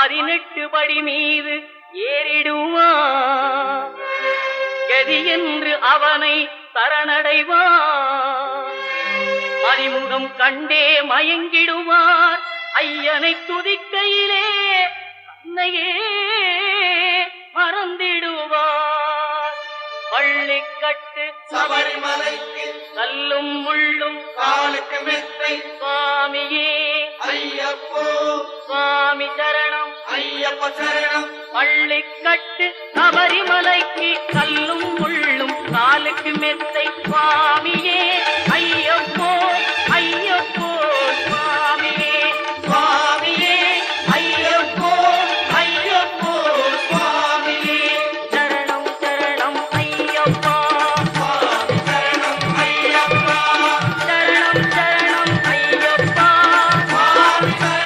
18 படி மீது ஏறிடுவார். கதி என்று அவனை சரணடைவார். மதிமுகம் கண்டே மயங்கிடுவார். ஐயனை துதிக்கையிலே தன்னையே மறந்திடுவார். பள்ளிக்கட்டு சபரிமலைக்கு கல்லும் முள்ளும் காலுக்கு மெத்தை சுவாமியே ஐயப்போ சுவாமி சரணம் ஐயப்ப சரணம். பள்ளிக்கட்டு சபரிமலைக்கு கல்லும் முள்ளும் காலுக்கு மெத்தை சுவாமியே ஐயப்போ